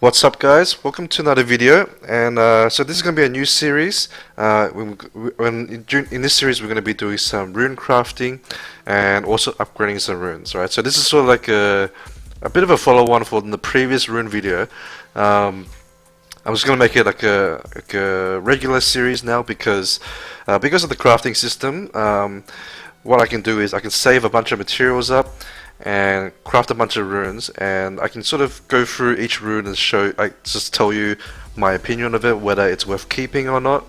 What's up, guys? Welcome to another video, and so this is going to be a new series. In this series, we're going to be doing some rune crafting and also upgrading some runes. Right? So this is sort of like a bit of a follow-on for the previous rune video. I'm just going to make it like a regular series now because of the crafting system. What I can do is I can save a bunch of materials up and craft a bunch of runes, and I can sort of go through each rune and just tell you my opinion of it, whether it's worth keeping or not.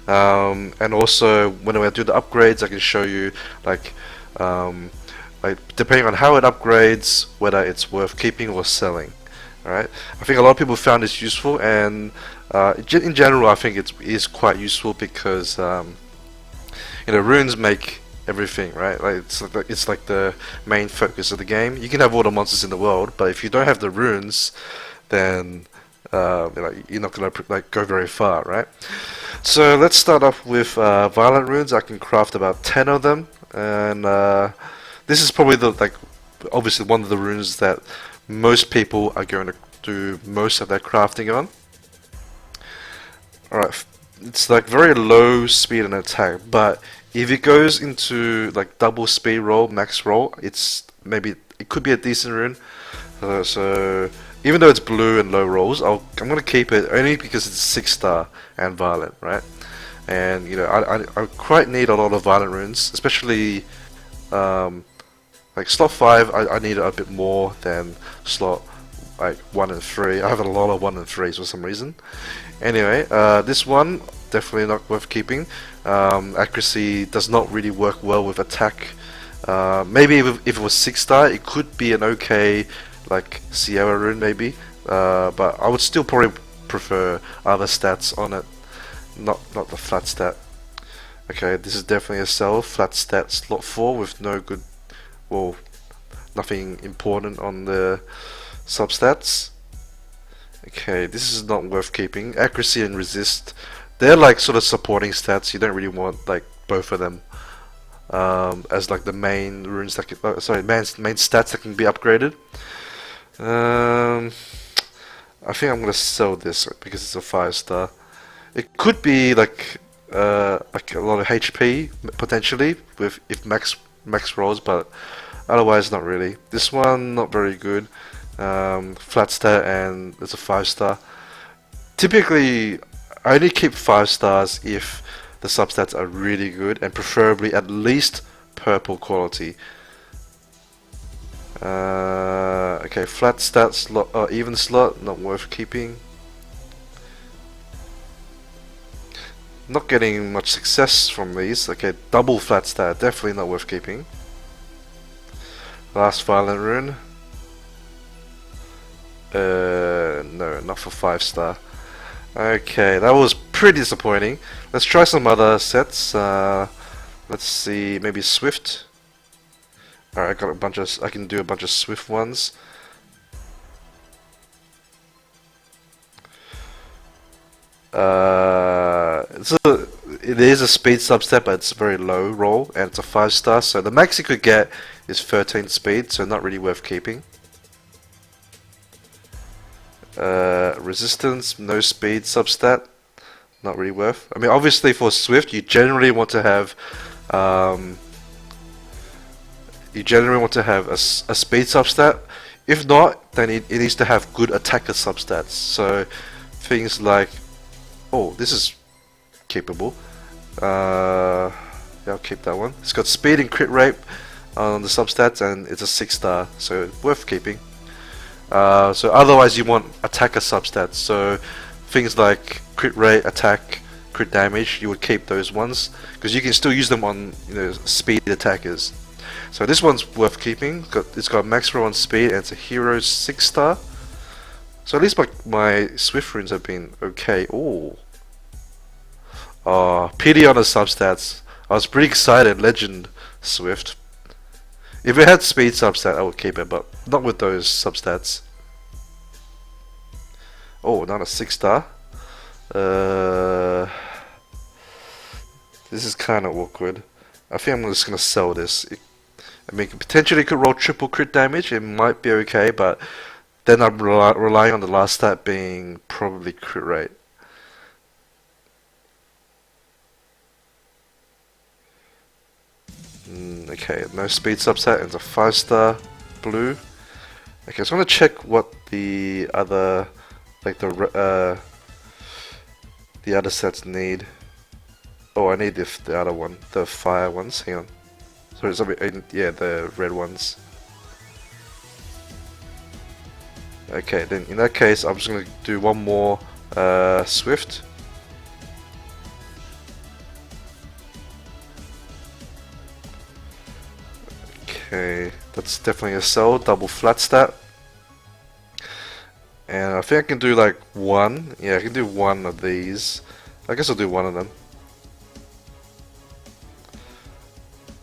And also when I do the upgrades, I can show you like depending on how it upgrades, whether it's worth keeping or selling. Alright, I think a lot of people found this useful, and in general, I think it is quite useful because runes make everything, right? Like it's like the main focus of the game. You can have all the monsters in the world, but if you don't have the runes, then you're not gonna go very far, right? So let's start off with violent runes. I can craft about 10 of them, and this is probably obviously one of the runes that most people are going to do most of their crafting on. Alright, it's like very low speed and attack, but if it goes into like double speed roll, max roll, it could be a decent rune. So even though it's blue and low rolls, I'm gonna keep it only because it's 6-star and violent, right? And I quite need a lot of violent runes, especially like slot 5. I need it a bit more than slot like 1 and 3. I have a lot of 1 and 3s for some reason. Anyway, this one definitely not worth keeping. Accuracy does not really work well with attack. Maybe if it was 6-star, it could be an okay like Sierra rune maybe, but I would still probably prefer other stats on it, not the flat stat. Okay, this is definitely a sell. Flat stat slot 4 with no good, well, nothing important on the substats. Okay, this is not worth keeping. Accuracy and resist, they're like sort of supporting stats. You don't really want like both of them as like the main runes that main stats that can be upgraded. I think I'm gonna sell this because it's a 5-star. It could be like a lot of HP potentially with if max rolls, but otherwise not really. This one not very good. Flat stat, and it's a 5-star. Typically, I only keep 5 stars if the substats are really good, and preferably at least purple quality. Okay, flat stat slot or even slot, not worth keeping. Not getting much success from these. Okay, double flat stat, definitely not worth keeping. Last violent rune. No, not for 5-star. Okay, that was pretty disappointing. Let's try some other sets. Let's see, maybe Swift. Alright, I can do a bunch of Swift ones. It is a speed substat, but it's a very low roll, and it's a 5-star, so the max you could get is 13 speed, so not really worth keeping. Resistance, no speed substat, not really worth. I mean, obviously for Swift, you generally want to have a speed substat. If not, then it needs to have good attacker substats. So things like, oh, this is capable. Yeah, I'll keep that one. It's got speed and crit rate on the substats, and it's a 6-star, so worth keeping. So otherwise you want attacker substats, so things like crit rate, attack, crit damage, you would keep those ones because you can still use them on speed attackers. So this one's worth keeping. It's got max roll on speed, and it's a hero 6-star. So at least my Swift runes have been okay. Oh, pity on the substats. I was pretty excited. Legend Swift. If it had speed substat, I would keep it, but not with those substats. Oh, not a 6-star. This is kind of awkward. I think I'm just gonna sell this. I mean, potentially could roll triple crit damage. It might be okay, but Then I'm relying on the last stat being probably crit rate. Okay, no speed subset, and it's a 5-star blue. Okay, so I'm gonna check what the other, like the other sets need. Oh, I need the other one, the fire ones. Hang on. Sorry, yeah, the red ones. Okay, then in that case, I'm just gonna do one more swift. Okay, that's definitely a sell, double flat stat. And I think I can do like one. Yeah, I can do one of these. I guess I'll do one of them.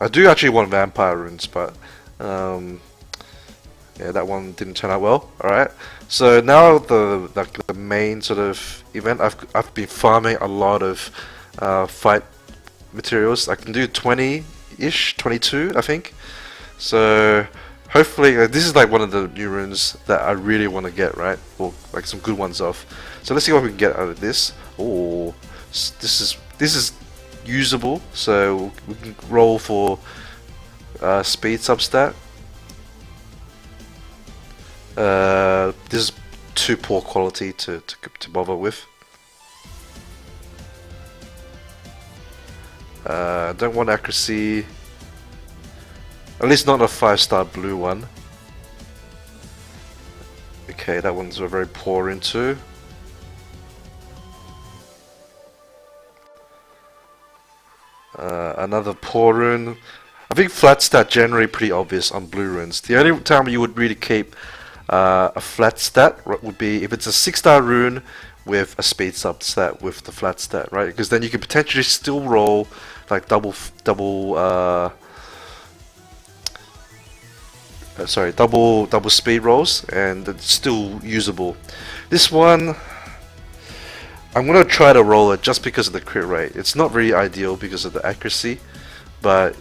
I do actually want vampire runes, but yeah, that one didn't turn out well. All right, so now the main sort of event. I've been farming a lot of fight materials. I can do 20-ish, 22, I think. So hopefully, this is like one of the new runes that I really want to get, right? Or like some good ones off. So let's see what we can get out of this. Oh, this is usable. So we can roll for speed substat. This is too poor quality to bother with. Don't want accuracy. At least not a 5-star blue one. Okay, that one's very poor into. Another poor rune. I think flat stat generally pretty obvious on blue runes. The only time you would really keep a flat stat would be if it's a 6-star rune with a speed substat with the flat stat, right? Because then you could potentially still roll like double speed rolls, and it's still usable. This one, I'm gonna try to roll it just because of the crit rate. It's not very ideal because of the accuracy, but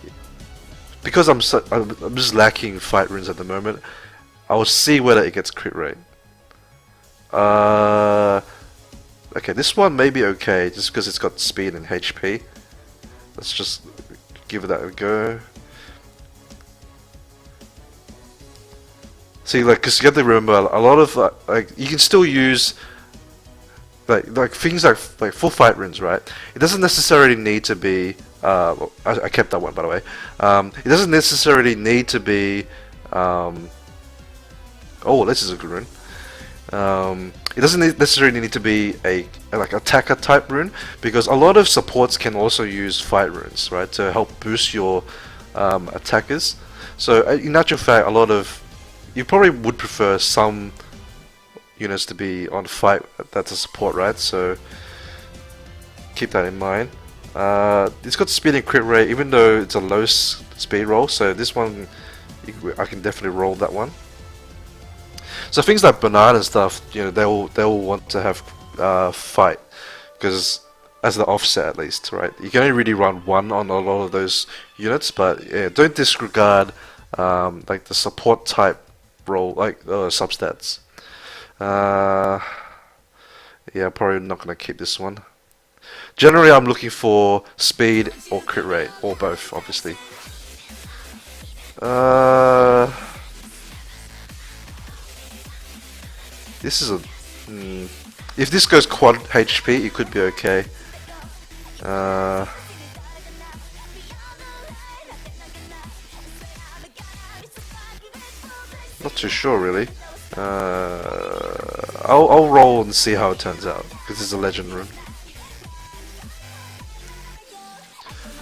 because I'm just lacking fight runes at the moment, I will see whether it gets crit rate. Okay, this one may be okay just because it's got speed and HP. Let's just give that a go. See, like, because you have to remember, a lot of like you can still use like things like full fight runes, right? It doesn't necessarily need to be. Well, I kept that one, by the way. It doesn't necessarily need to be. Oh, this is a good rune. It doesn't necessarily need to be a like attacker type rune, because a lot of supports can also use fight runes, right, to help boost your attackers. So in actual fact, a lot of you probably would prefer some units to be on fight that's a support, right? So keep that in mind. It's got speed and crit rate, even though it's a low speed roll. So this one, I can definitely roll that one. So things like Bernard and stuff, you know, they'll want to have fight, because as the offset at least, right? You can only really run one on a lot of those units, but yeah, don't disregard like the support type roll, like substats. Yeah, probably not gonna keep this one. Generally, I'm looking for speed or crit rate, or both, obviously. This is a. If this goes quad HP, it could be okay. Not too sure, really. I'll roll and see how it turns out, because it's a legend rune.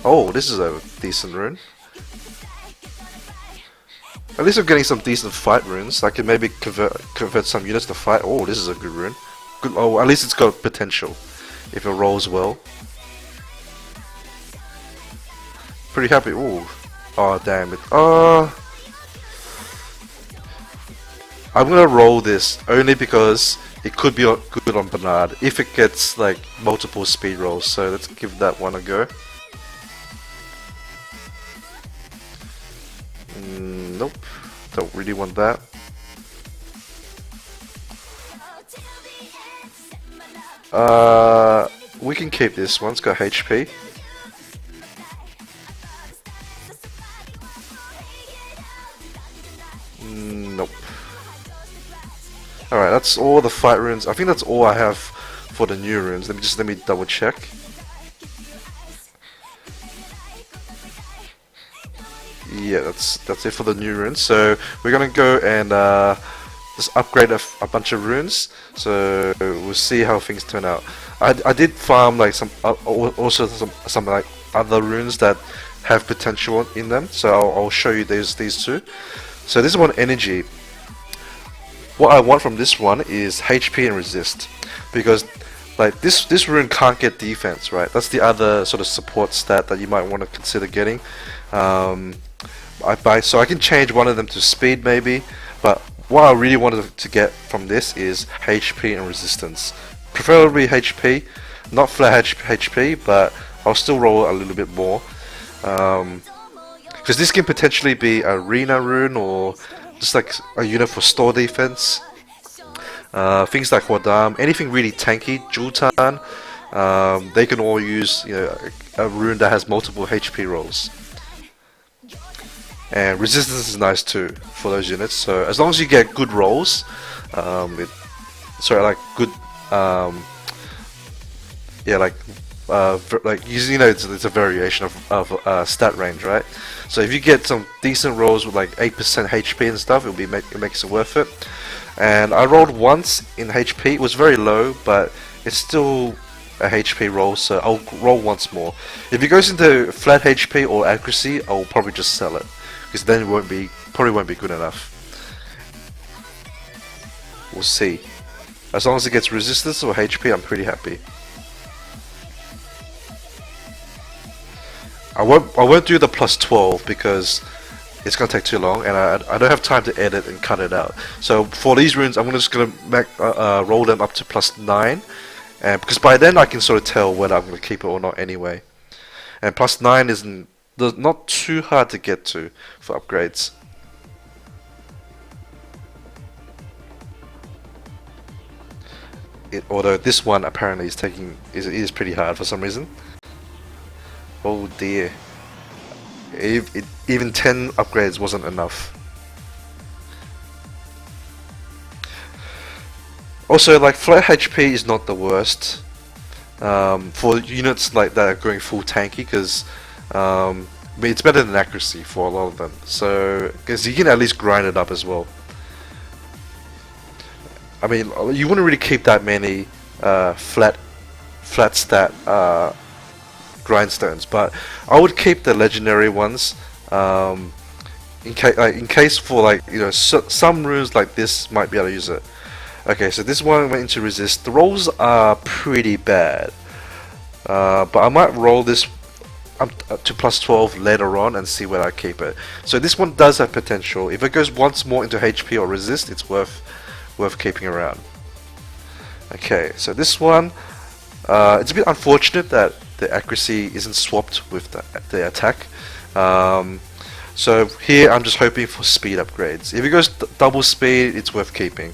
Oh, this is a decent rune. At least I'm getting some decent fight runes. I can maybe convert some units to fight. Oh, this is a good rune. Good. Oh, at least it's got potential if it rolls well. Pretty happy. Oh, oh damn it. I'm gonna roll this only because it could be good on Bernard if it gets like multiple speed rolls. So let's give that one a go. Nope, don't really want that. We can keep this one. It's got HP. Nope. Alright, that's all the fight runes. I think that's all I have for the new runes. Let me double check. Yeah, that's it for the new runes. So we're gonna go and just upgrade a bunch of runes. So we'll see how things turn out. I did farm like also some like other runes that have potential in them. So I'll show you these two. So this one, energy. What I want from this one is HP and resist, because like this rune can't get defense, right? That's the other sort of support stat that you might want to consider getting. So I can change one of them to speed maybe, but what I really wanted to get from this is HP and resistance. Preferably HP, not flat HP, but I'll still roll a little bit more. Because this can potentially be a arena rune or just like a unit for store defense. Things like Hwadam, anything really tanky, Jultan, they can all use a rune that has multiple HP rolls. And resistance is nice too for those units. So as long as you get good rolls, good, yeah, like using, it's a variation of stat range, right? So if you get some decent rolls with like 8% HP and stuff, it makes it worth it. And I rolled once in HP. It was very low, but it's still a HP roll, so I'll roll once more. If it goes into flat HP or accuracy, I'll probably just sell it, because then it probably won't be good enough. We'll see. As long as it gets resistance or HP, I'm pretty happy. I won't do the plus 12 because it's gonna take too long, and I don't have time to edit and cut it out. So for these runes, I'm just gonna roll them up to plus 9, and because by then I can sort of tell whether I'm gonna keep it or not anyway. And plus 9 isn't not too hard to get to for upgrades. Although this one apparently is pretty hard for some reason. Oh dear. Even 10 upgrades wasn't enough. Also, like, flat HP is not the worst for units like that are going full tanky, because it's better than accuracy for a lot of them. So, because you can at least grind it up as well. I mean, you wouldn't really keep that many flat stat grindstones, but I would keep the legendary ones in case for, like, some runes like this might be able to use it. Okay, so this one went into resist. The rolls are pretty bad, but I might roll this up to plus 12 later on and see where I keep it. So this one does have potential. If it goes once more into HP or resist, it's worth keeping around. Okay, so this one, it's a bit unfortunate that the accuracy isn't swapped with the attack. So here I'm just hoping for speed upgrades. If it goes double speed, it's worth keeping.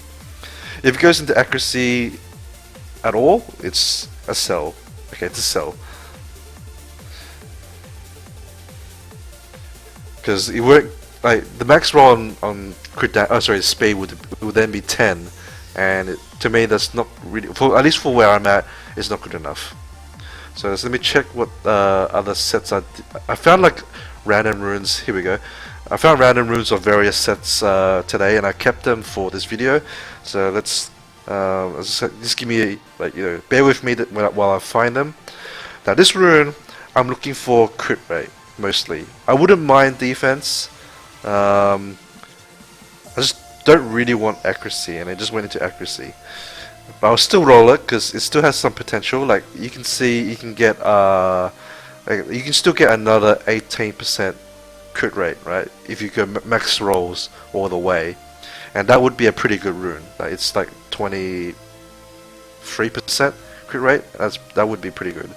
If it goes into accuracy at all, it's a sell. Okay, it's a sell. Because it worked, like, the max roll on crit speed would then be 10, and to me that's not really, at least for where I'm at, it's not good enough. So let me check what other sets I found, like random runes. Here we go. I found random runes of various sets today, and I kept them for this video. So let's just give me bear with me while I find them. Now this rune, I'm looking for crit rate mostly. I wouldn't mind defense. I just don't really want accuracy, and I just went into accuracy. But I'll still roll it because it still has some potential. Like you can see, you can get you can still get another 18% crit rate, right? If you go max rolls all the way, and that would be a pretty good rune. Like, it's like 23% crit rate. That would be pretty good.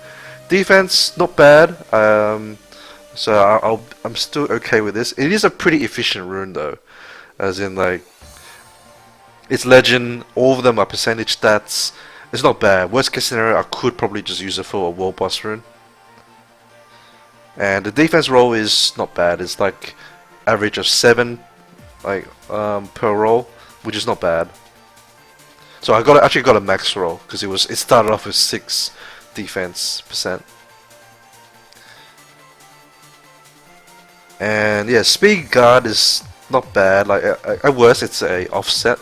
Defense, not bad. So I'm still okay with this. It is a pretty efficient rune though, as in, like, it's legend. All of them are percentage stats. It's not bad. Worst case scenario, I could probably just use it for a world boss rune. And the defense roll is not bad. It's like average of 7 per roll, which is not bad. So I actually got a max roll because it started off with 6 defense percent. And yeah, speed guard is not bad. Like at worst, it's a offset,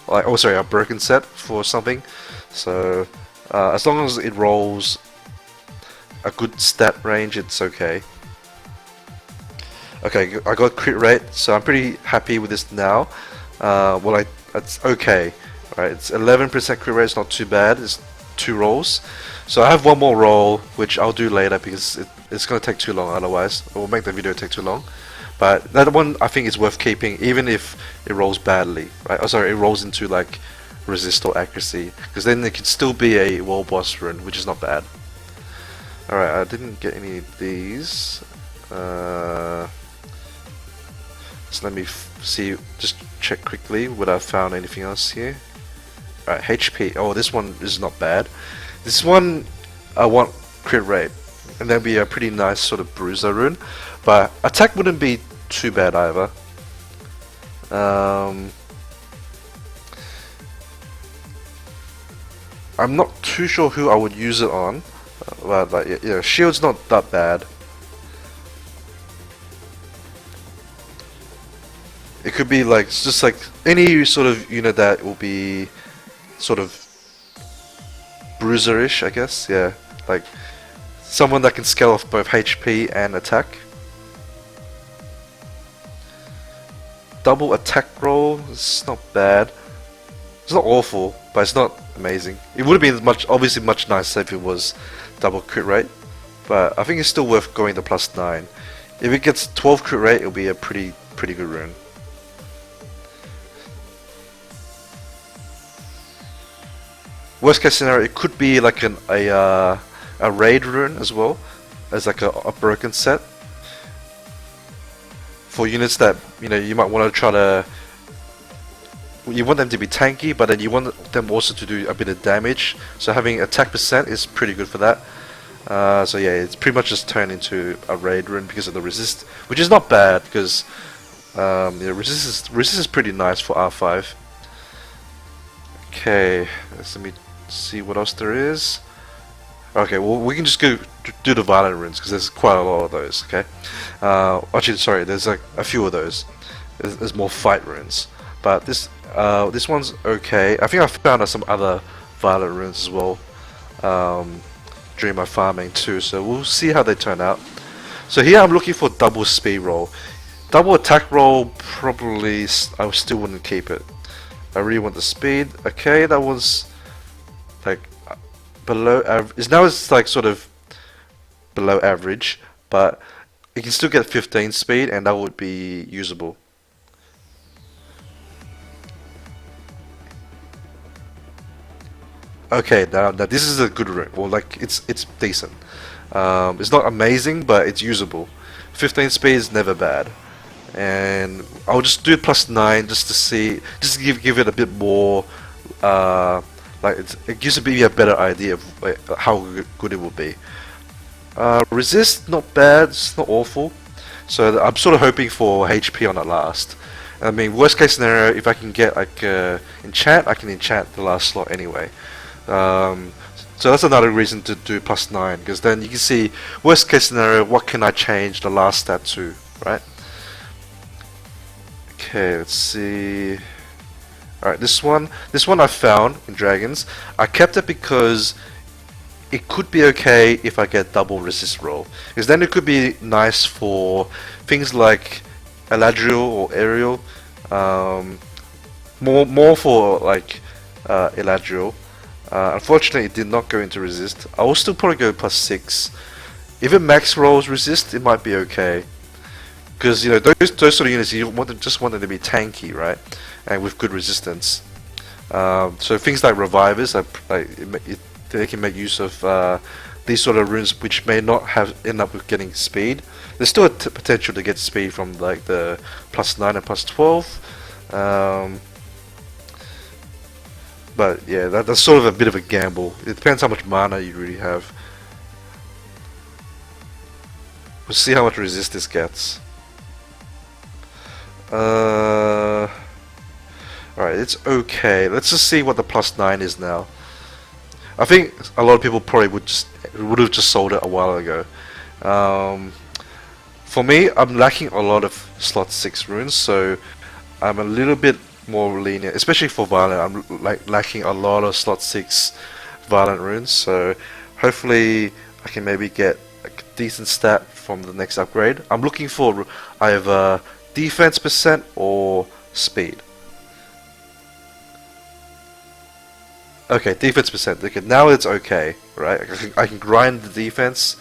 like oh sorry, a broken set for something. So as long as it rolls a good stat range, it's okay. Okay, I got crit rate, so I'm pretty happy with this now. Well, it's okay. Right, it's 11% crit rate. It's not too bad. It's 2 rolls. So I have one more roll, which I'll do later because it's gonna take too long. Otherwise, it will make the video take too long. But that one I think is worth keeping, even if it rolls badly. Right? Oh, sorry, it rolls into like resist or accuracy, because then it can still be a world boss run, which is not bad. All right, I didn't get any of these. So let me see, just check quickly whether I found anything else here. Alright, HP. Oh, this one is not bad. This one I want crit rate, and that'd be a pretty nice sort of bruiser rune. But attack wouldn't be too bad either. I'm not too sure who I would use it on, but like yeah, shield's not that bad. It could be like just like any sort of unit that will be sort of bruiser-ish, I guess. Yeah, like someone that can scale off both HP and attack. Double attack roll is not bad. It's not awful, but it's not amazing. It would have been obviously much nicer if it was double crit rate, but I think it's still worth going to +9. If it gets 12 crit rate, it'll be a pretty good rune. Worst case scenario, it could be like a raid rune as well, as like a broken set for units that you might want to try to. You want them to be tanky, but then you want them also to do a bit of damage. So having attack percent is pretty good for that. So yeah, it's pretty much just turned into a raid rune because of the resist, which is not bad because resist is pretty nice for R5. Okay, let me see what else there is. Okay, well we can just go do the violent runes because there's quite a lot of those. Okay, actually sorry, there's like a few of those. There's more fight runes, but this one's okay. I think I found some other violent runes as well during my farming too, so we'll see how they turn out. So here I'm looking for double speed roll. Double attack roll, probably I still wouldn't keep it. I really want the speed. Okay, that was like below average. Now it's like sort of below average, but it can still get 15 speed, and that would be usable. Okay, now this is a good rune. Well, like it's decent. It's not amazing, but it's usable. 15 speed is never bad, and I'll just do it +9 just to see, just to give it a bit more. Like it gives me a better idea of like, how good it will be. Resist, not bad. It's not awful. So I'm sort of hoping for HP on that last. I mean, worst case scenario, if I can get like enchant, I can enchant the last slot anyway. So that's another reason to do +9, because then you can see worst case scenario, what can I change the last stat to, right? Okay, let's see. Alright, this one I found in Dragons. I kept it because it could be okay if I get double resist roll, because then it could be nice for things like Eladriel or Ariel. More for like Eladriel. Unfortunately, it did not go into resist. I will still probably go +6. If it max rolls resist, it might be okay. Because those sort of units, you just want them to be tanky, right? And with good resistance. So things like revivers, they can make use of these sort of runes, which may not end up with getting speed. There's still a potential to get speed from like the +9 and +12. But yeah, that's sort of a bit of a gamble. It depends how much mana you really have. We'll see how much resist this gets. Alright, it's okay. Let's just see what the +9 is now. I think a lot of people probably would have just sold it a while ago. For me, I'm lacking a lot of slot 6 runes, so I'm a little bit more lenient, especially for Violent. I'm like lacking a lot of slot 6 Violent runes, so hopefully I can maybe get a decent stat from the next upgrade. I'm looking for either defense percent or speed. Okay, defense percent. Okay, now it's okay, right? I can grind the defense.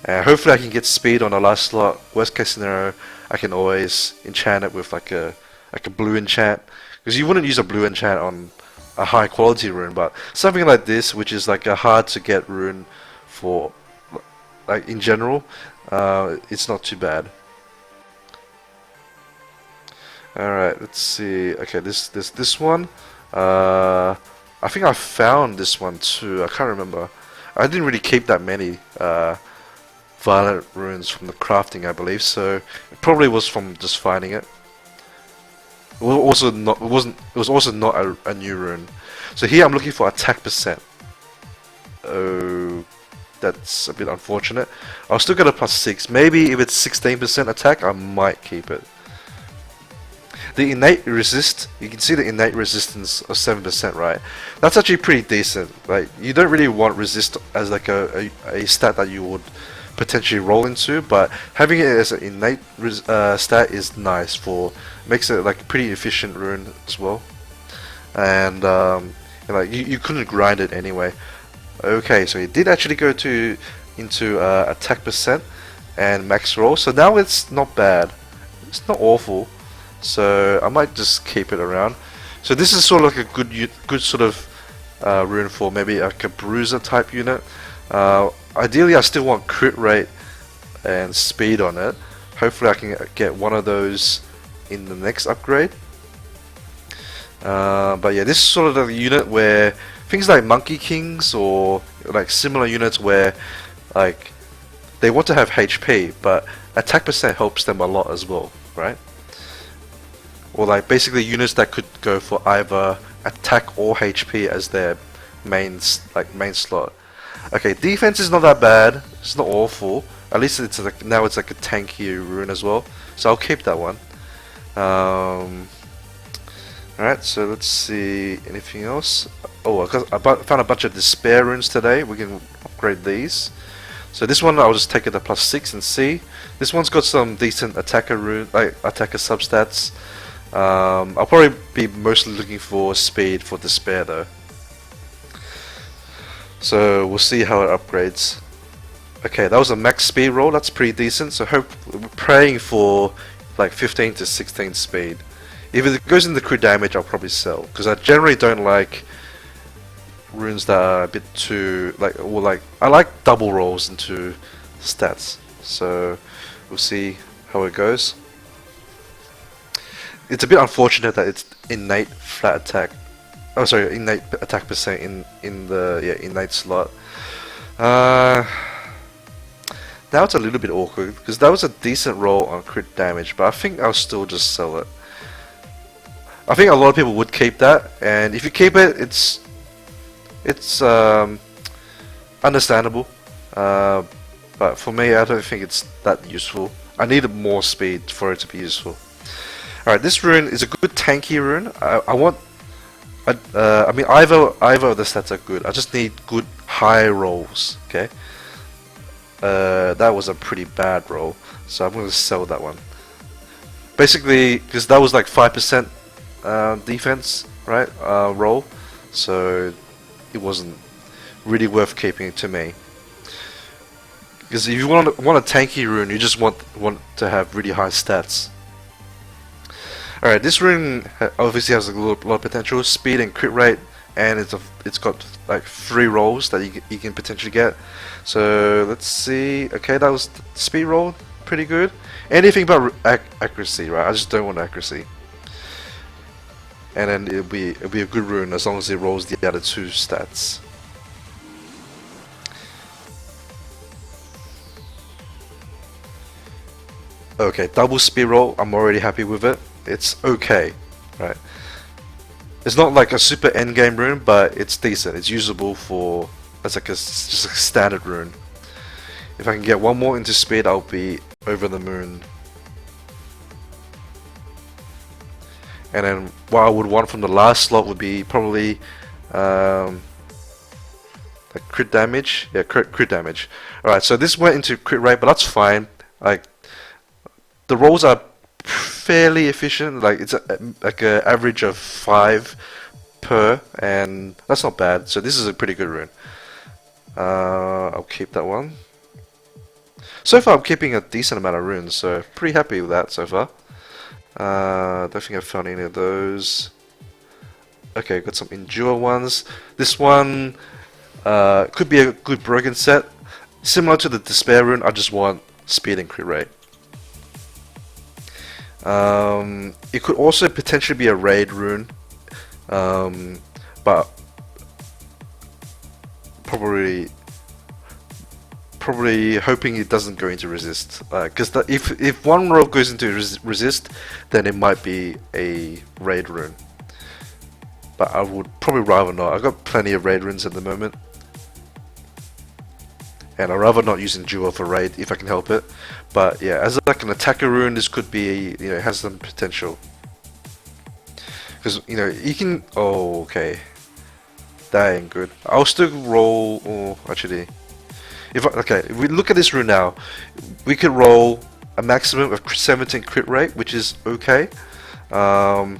Hopefully I can get speed on the last slot. Worst case scenario, I can always enchant it with like a blue enchant. Because you wouldn't use a blue enchant on a high quality rune, but something like this, which is like a hard to get rune for, like in general, it's not too bad. Alright, let's see. Okay, this one. I think I found this one too. I can't remember. I didn't really keep that many Violent runes from the crafting, I believe. So it probably was from just finding it. It was also not. It wasn't. It was also not a new rune. So here I'm looking for attack percent. Oh, that's a bit unfortunate. I'll still get a +6. Maybe if it's 16% attack, I might keep it. The innate resist, you can see the innate resistance of 7%, right? That's actually pretty decent. Like, you don't really want resist as like a stat that you would potentially roll into, but having it as an innate stat is nice makes it like a pretty efficient rune as well. And like you couldn't grind it anyway. Okay, so it did actually go into attack percent and max roll, so now it's not bad. It's not awful. So I might just keep it around. So this is sort of like a good sort of rune for maybe like a bruiser type unit. Ideally I still want crit rate and speed on it. Hopefully I can get one of those in the next upgrade. But yeah, this is sort of the unit where things like Monkey Kings or like similar units where like they want to have HP, but attack percent helps them a lot as well, right? Or like basically units that could go for either attack or HP as their main slot. Okay, defense is not that bad. It's not awful. At least it's like now it's like a tanky rune as well. So I'll keep that one. Alright, so let's see anything else. Oh, I found a bunch of despair runes today. We can upgrade these. So this one I'll just take it a +6 and see. This one's got some decent attacker rune, like attacker substats. I'll probably be mostly looking for speed for despair though. So we'll see how it upgrades. Okay, that was a max speed roll. That's pretty decent. So we're praying for like 15 to 16 speed. If it goes into crit damage, I'll probably sell because I generally don't like runes that are a bit too I like double rolls into stats. So we'll see how it goes. It's a bit unfortunate that it's innate flat attack. Oh, sorry, innate attack percent in the innate slot. Now it's a little bit awkward because that was a decent roll on crit damage, but I think I'll still just sell it. I think a lot of people would keep that, and if you keep it, it's understandable. But for me, I don't think it's that useful. I need more speed for it to be useful. Alright, this rune is a good tanky rune. I mean, either of the stats are good. I just need good high rolls. Okay. That was a pretty bad roll, so I'm going to sell that one. Basically, because that was like 5% defense, right? Roll, so it wasn't really worth keeping to me. Because if you want a tanky rune, you just want to have really high stats. Alright, this rune obviously has a lot of potential, speed and crit rate, and it's got like 3 rolls that you can potentially get. So let's see. Okay, that was speed roll, pretty good. Anything but accuracy, right? I just don't want accuracy. and then it'll be a good rune as long as it rolls the other two stats. Okay, double speed roll, I'm already happy with it. It's okay, right? It's not like a super endgame rune, but it's decent. It's usable for as like just a standard rune. If I can get one more into speed, I'll be over the moon. And then what I would want from the last slot would be probably like crit damage. Yeah, crit damage. Alright, so this went into crit rate, but that's fine. Like the rolls are fairly efficient. Like it's like an average of 5 per, and that's not bad. So this is a pretty good rune. I'll keep that one. So far, I'm keeping a decent amount of runes, so pretty happy with that so far. Don't think I've found any of those. Okay, got some endure ones. This one could be a good broken set. Similar to the despair rune, I just want speed and crit rate. It could also potentially be a raid rune, but probably hoping it doesn't go into resist, because if one roll goes into resist, then it might be a raid rune. But I would probably rather not. I've got plenty of raid runes at the moment, and I'd rather not use Endure for raid if I can help it. But yeah, as like an attacker rune, this could be, you know, has some potential. Because, you know, you can... Oh, okay. That ain't good. I'll still roll... Oh, actually... if we look at this rune now, we could roll a maximum of 17 crit rate, which is okay. And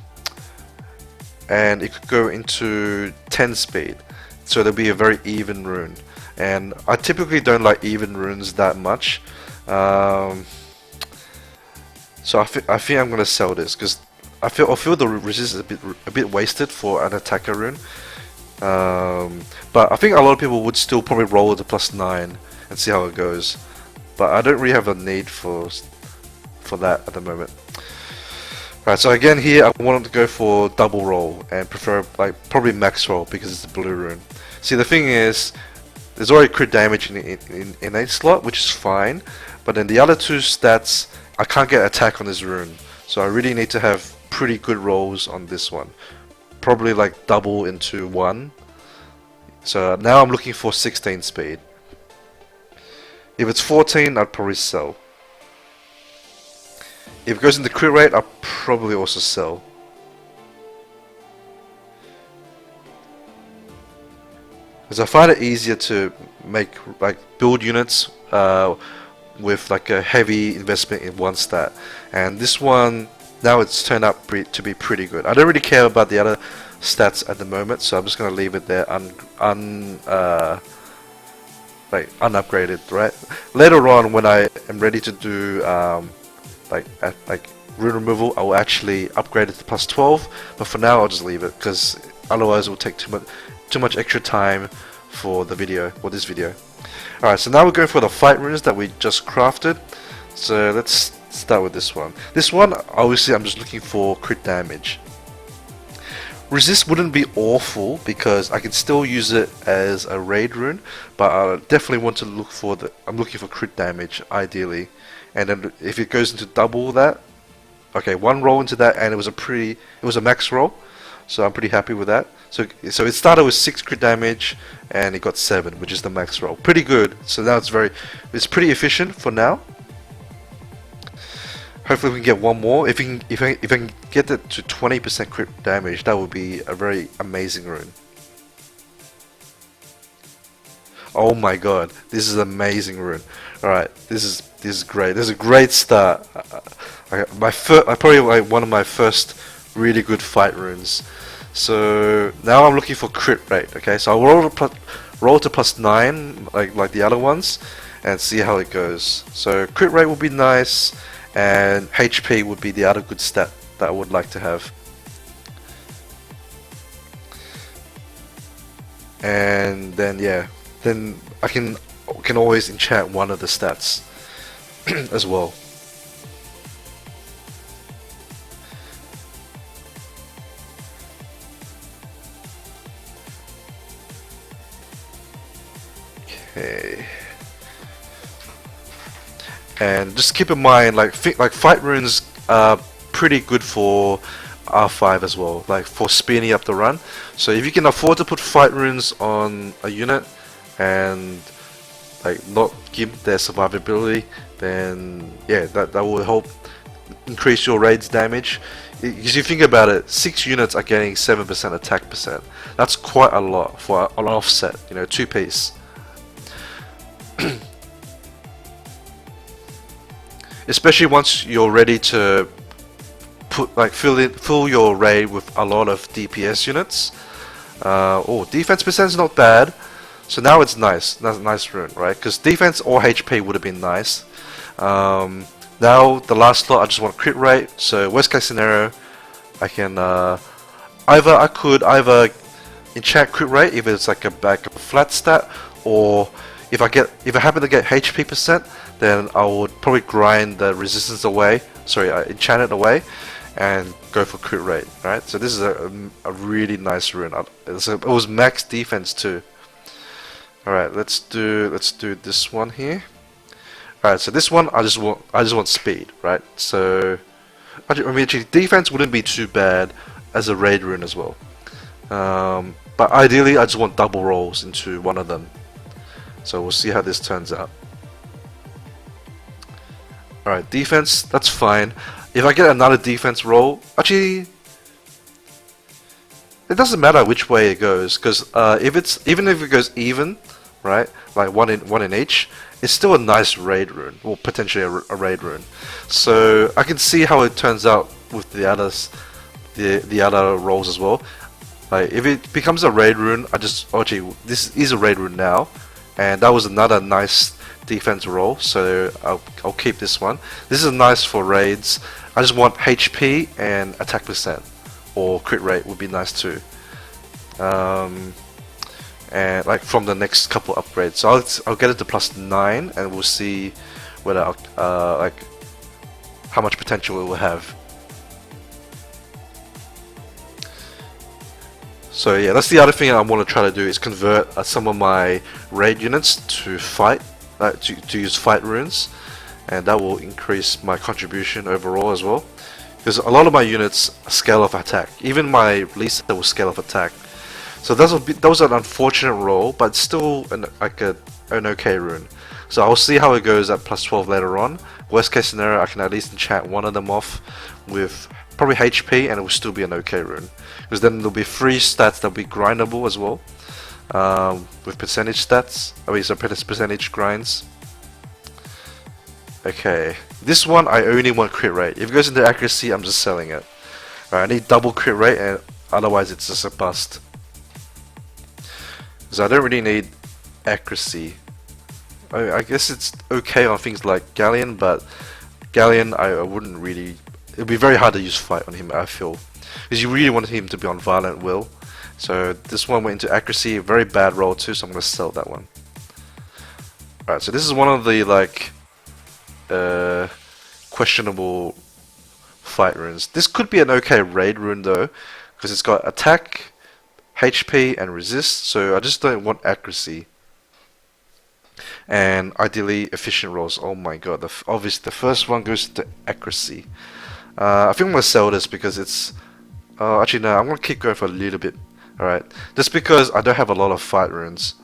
it could go into 10 speed. So there'll be a very even rune. And I typically don't like even runes that much. So I think I'm gonna sell this because I feel the resist is a bit wasted for an attacker rune. But I think a lot of people would still probably roll the +9 and see how it goes. But I don't really have a need for that at the moment. Right, so again here I wanted to go for double roll and prefer like probably max roll because it's a blue rune. See, the thing is, there's already crit damage in innate slot, which is fine, but then the other two stats, I can't get attack on this rune, so I really need to have pretty good rolls on this one. Probably like double into 1. So now I'm looking for 16 speed. If it's 14, I'd probably sell. If it goes into crit rate, I'll probably also sell. Because I find it easier to make like build units with like a heavy investment in one stat, and this one now it's turned out to be pretty good. I don't really care about the other stats at the moment, so I'm just gonna leave it there unupgraded. Right, later on when I am ready to do like rune removal, I will actually upgrade it to +12. But for now, I'll just leave it because otherwise it will take too much extra time for the video, or this video. Alright, so now we're going for the fight runes that we just crafted. So let's start with this one. This one, obviously, I'm just looking for crit damage. Resist wouldn't be awful because I can still use it as a raid rune, but I definitely want to look for I'm looking for crit damage ideally, and then if it goes into double that, okay, one roll into that, and it was a max roll, so I'm pretty happy with that. So it started with 6 crit damage, and it got 7, which is the max roll. Pretty good. So now it's pretty efficient for now. Hopefully we can get one more. If I can get it to 20% crit damage, that would be a very amazing rune. Oh my god, this is an amazing rune. Alright, this is great. This is a great start. Probably like one of my first really good fight runes. So now I'm looking for crit rate. Okay, so I'll roll to +9 like the other ones and see how it goes. So crit rate will be nice, and HP would be the other good stat that I would like to have. And then yeah, then I can always enchant one of the stats as well. Okay. And just keep in mind, like fight runes are pretty good for R5 as well, like for speeding up the run. So if you can afford to put fight runes on a unit and like not give their survivability, then yeah, that will help increase your raid's damage. Because you think about it, 6 units are getting 7% attack percent. That's quite a lot for an offset, you know, 2-piece. Especially once you're ready to fill your raid with a lot of DPS units. Oh, defense percent is not bad. So now it's nice. That's a nice rune, right? Because defense or HP would have been nice. Now the last slot, I just want crit rate. So worst case scenario, I can I could either enchant crit rate if it's like a flat stat, or if I happen to get HP percent, then I would probably grind the resistance away. Sorry, enchant it away, and go for crit rate. Right. So this is a really nice rune. It was max defense too. All right, let's do this one here. All right, so this one I just want speed, right? So I mean, actually, defense wouldn't be too bad as a raid rune as well. But ideally, I just want double rolls into one of them. So we'll see how this turns out. All right, defense, that's fine. If I get another defense roll, actually, it doesn't matter which way it goes, because even if it goes even, right, like one in each, it's still a nice raid rune, or potentially a raid rune. So I can see how it turns out with the others, the other rolls as well. Like if it becomes a raid rune, this is a raid rune now, and that was another nice defense roll. So I'll keep this one. This is nice for raids. I just want HP and attack percent, or crit rate would be nice too. And like from the next couple upgrades, so I'll get it to +9, and we'll see whether like how much potential it will have. So yeah, that's the other thing I want to try to do, is convert some of my raid units to fight, to use fight runes, and that will increase my contribution overall as well. Because a lot of my units scale off attack, even my Lisa will scale off attack. So that was an unfortunate roll, but still an okay rune. So I'll see how it goes at +12 later on. Worst case scenario, I can at least enchant one of them off with probably HP, and it will still be an okay rune. Because then there'll be 3 stats that'll be grindable as well, with percentage stats. I mean, so percentage grinds. Okay, this one I only want crit rate. If it goes into accuracy, I'm just selling it. Right, I need double crit rate, and otherwise it's just a bust. So I don't really need accuracy. I guess it's okay on things like Galleon, but Galleon I wouldn't really. It would be very hard to use fight on him, I feel, because you really want him to be on violent will. So this one went into accuracy, a very bad roll too, so I'm going to sell that one. Alright, so this is one of the like questionable fight runes. This could be an okay raid rune though, because it's got attack, HP and resist, so I just don't want accuracy. And ideally efficient rolls. Oh my god, obviously the first one goes to accuracy. I think I'm going to sell this because it's... actually no, I'm going to keep going for a little bit. Alright, just because I don't have a lot of fight runes.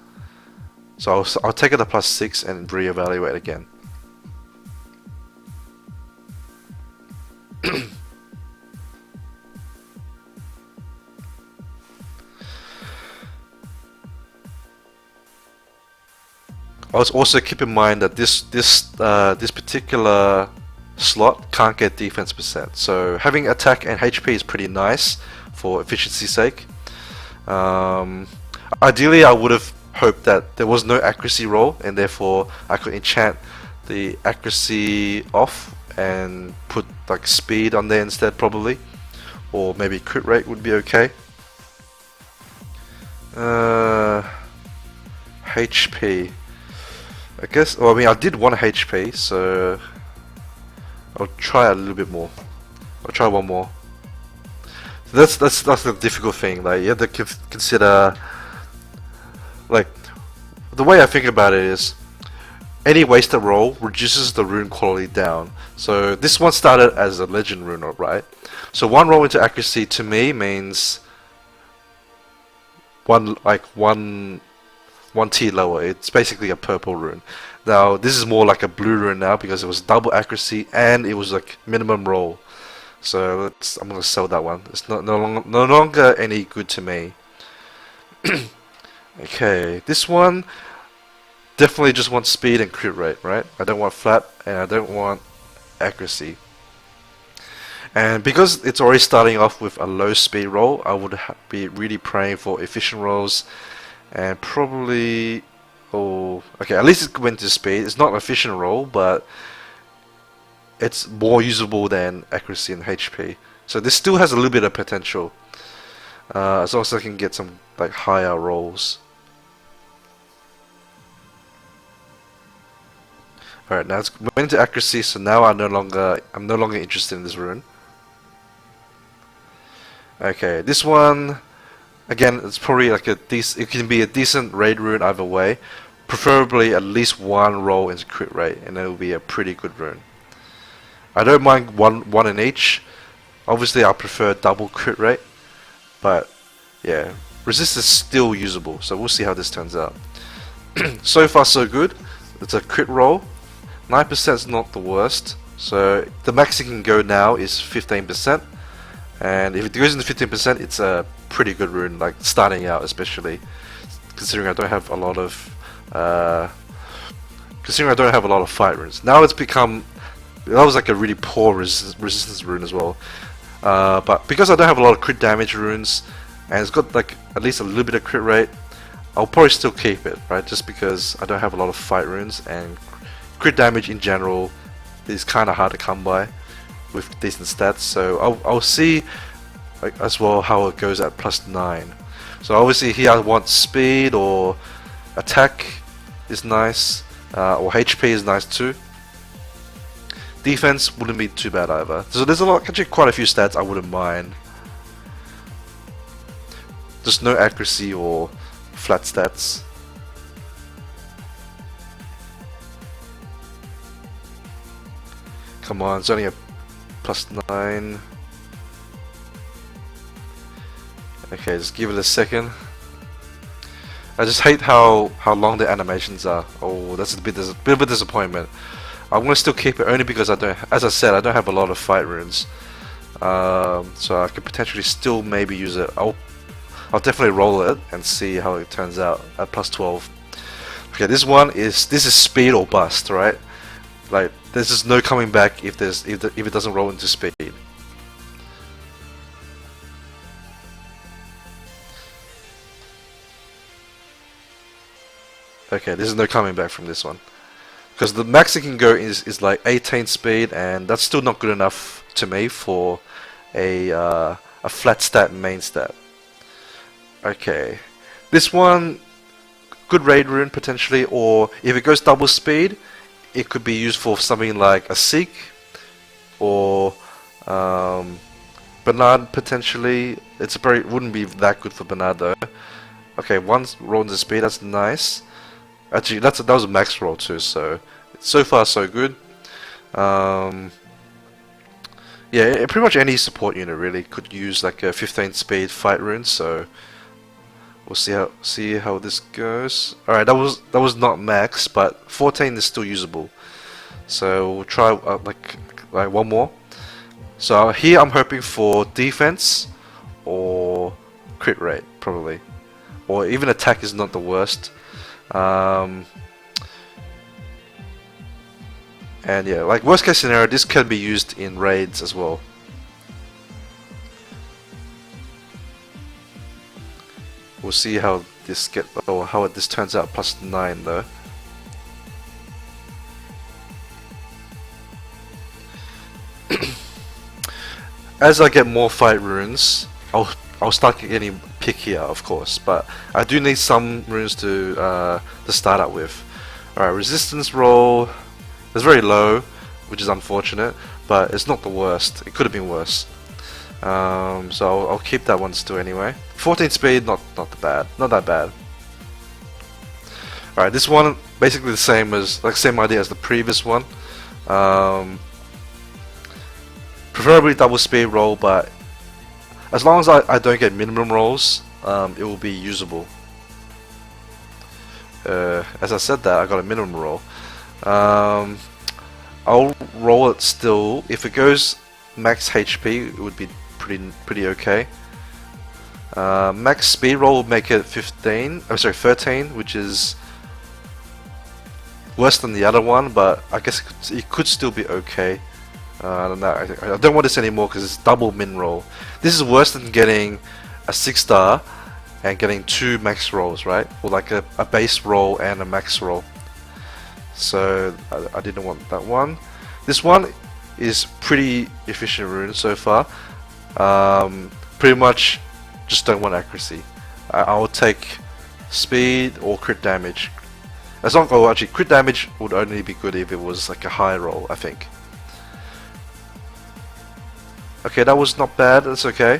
So I'll take it to +6 and reevaluate again. Also keep in mind that this particular slot can't get defense percent, so having attack and HP is pretty nice for efficiency's sake. Ideally I would have hoped that there was no accuracy roll, and therefore I could enchant the accuracy off and put like speed on there instead, probably, or maybe crit rate would be okay. HP, I guess. Well, I mean, I did 1 HP, so I'll try a little bit more. I'll try one more. So that's the difficult thing. Like you have to consider, like the way I think about it is, any wasted roll reduces the rune quality down. So this one started as a legend rune, right? So one roll into accuracy to me means one tier lower. It's basically a purple rune. Now this is more like a blue rune now because it was double accuracy and it was like minimum roll. So I'm gonna sell that one. It's no longer any good to me. Okay, this one definitely just want speed and crit rate, right? I don't want flat and I don't want accuracy. And because it's already starting off with a low speed roll, I would be really praying for efficient rolls and probably, oh, okay, at least it went to speed. It's not an efficient roll, but it's more usable than accuracy and HP. So this still has a little bit of potential. As long as I can get some like higher rolls. Alright, now it's went into accuracy, so now I'm no longer interested in this rune. Okay, this one again, it's probably like it can be a decent raid rune either way. Preferably at least one roll into crit rate, and it will be a pretty good rune. I don't mind one in each. Obviously, I prefer double crit rate, but yeah, resist is still usable. So we'll see how this turns out. So far, so good. It's a crit roll. 9% is not the worst. So the max it can go now is 15%, and if it goes into 15%, it's a pretty good rune. Like starting out, especially considering I don't have a lot of fight runes. Now it's become, that was like a really poor resistance rune as well. But because I don't have a lot of crit damage runes, and it's got like at least a little bit of crit rate, I'll probably still keep it, right? Just because I don't have a lot of fight runes, and crit damage in general is kind of hard to come by with decent stats. So I'll see like, as well how it goes at +9. So obviously here I want speed or attack is nice, or HP is nice too. Defense wouldn't be too bad either. So there's actually quite a few stats I wouldn't mind. Just no accuracy or flat stats. Come on, it's only a +9. Okay, just give it a second. I just hate how long the animations are. Oh, that's a bit of a disappointment. I'm gonna still keep it only because I don't, as I said, I don't have a lot of fight runes. So I could potentially still maybe use it. I'll definitely roll it and see how it turns out at +12. Okay, this is speed or bust, right? Like there's just no coming back if it doesn't roll into speed. Okay, there's no coming back from this one. Because the max it can go is like 18 speed, and that's still not good enough to me for a flat stat main stat. Okay, this one, good raid rune potentially, or if it goes double speed, it could be used for something like a Seek or Bernard potentially. It wouldn't be that good for Bernard though. Okay, one roll into speed, that's nice. Actually, that was a max roll too, so far so good. Yeah, pretty much any support unit really could use like a 15 speed fight rune, so we'll see how this goes. Alright, that was not max, but 14 is still usable. So we'll try like one more. So here I'm hoping for defense or crit rate probably, or even attack is not the worst. And yeah, like worst case scenario, this can be used in raids as well. We'll see how this turns out. +9 though. As I get more fight runes, I'll start getting pickier, of course. But I do need some runes to start out with. Alright, resistance roll is very low, which is unfortunate, but it's not the worst. It could have been worse. So I'll keep that one still anyway. 14 speed, not that bad. Alright, this one basically the same as same idea as the previous one. Preferably double speed roll, but as long as I don't get minimum rolls, it will be usable. As I said that, I got a minimum roll. I'll roll it still. If it goes max HP, it would be pretty okay. Max speed roll would make it 15. Oh, sorry, 13, which is worse than the other one, but I guess it could still be okay. I don't know. I don't want this anymore because it's double min roll. This is worse than getting a 6-star and getting 2 max rolls, right? Or like a base roll and a max roll. So I didn't want that one. This one is pretty efficient rune so far. Pretty much just don't want accuracy. I'll take speed or crit damage. As long, oh, actually, crit damage would only be good if it was like a high roll, I think. Okay, that was not bad. That's okay.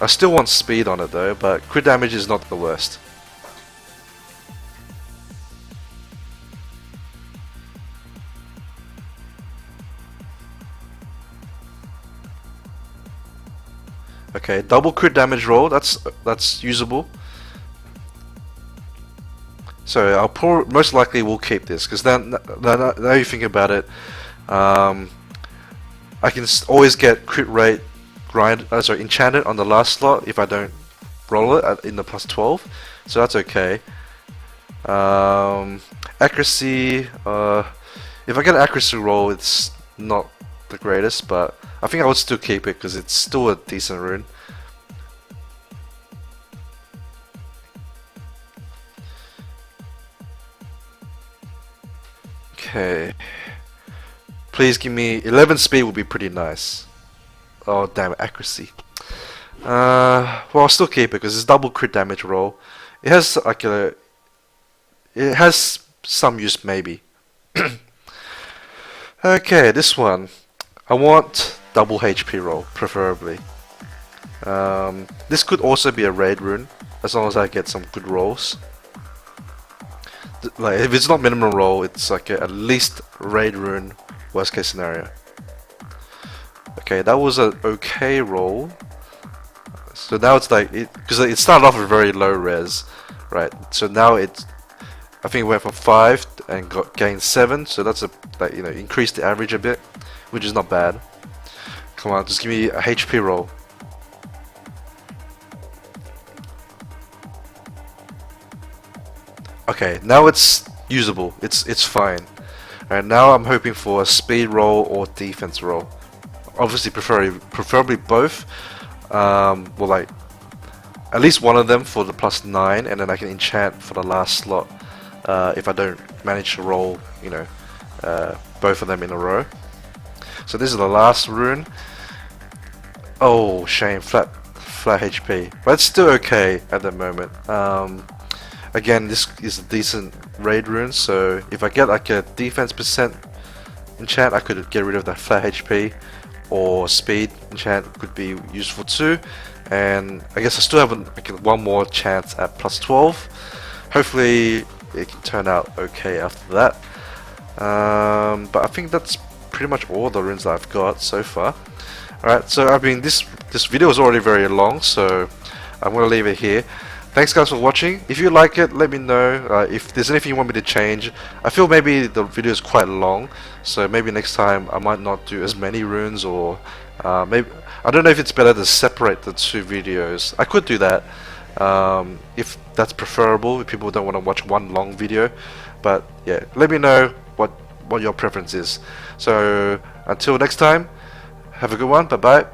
I still want speed on it though, but crit damage is not the worst. Okay, double crit damage roll. That's usable. So I'll most likely will keep this because now you think about it, I can always get crit rate enchanted on the last slot if I don't roll it in the plus 12, so that's okay. Accuracy, if I get an accuracy roll, it's not the greatest, but I think I would still keep it because it's still a decent rune. Okay. Please give me 11 speed would be pretty nice. Oh damn it, accuracy. Well, I'll still keep it because it's double crit damage roll. It has like it has some use maybe. Okay, this one. I want double HP roll, preferably. This could also be a raid rune, as long as I get some good rolls. Like if it's not minimum roll, it's like at least raid rune. Worst case scenario. Okay, that was an okay roll. So now it's like because it started off with very low res, right? So now I think it went from 5 and gained 7. So that's like increased the average a bit, which is not bad. Come on, just give me a HP roll. Okay, now it's usable. It's fine. Alright, now I'm hoping for a speed roll or defense roll. Obviously, preferably both. Well, like at least one of them for the plus 9, and then I can enchant for the last slot if I don't manage to roll, both of them in a row. So this is the last rune. Oh, shame, flat HP, but it's still okay at the moment. Again, this is a decent raid rune, so if I get like a defense percent enchant, I could get rid of that flat HP, or speed enchant could be useful too. And I guess I still have one more chance at plus 12. Hopefully it can turn out okay after that. But I think that's pretty much all the runes that I've got so far. Alright, so I mean this video is already very long, so I'm gonna leave it here. Thanks guys for watching. If you like it, let me know. If there's anything you want me to change. I feel maybe the video is quite long, so maybe next time I might not do as many runes, or maybe I don't know if it's better to separate the 2 videos. I could do that if that's preferable, if people don't want to watch one long video. But yeah, let me know what your preference is. So until next time, have a good one. Bye bye.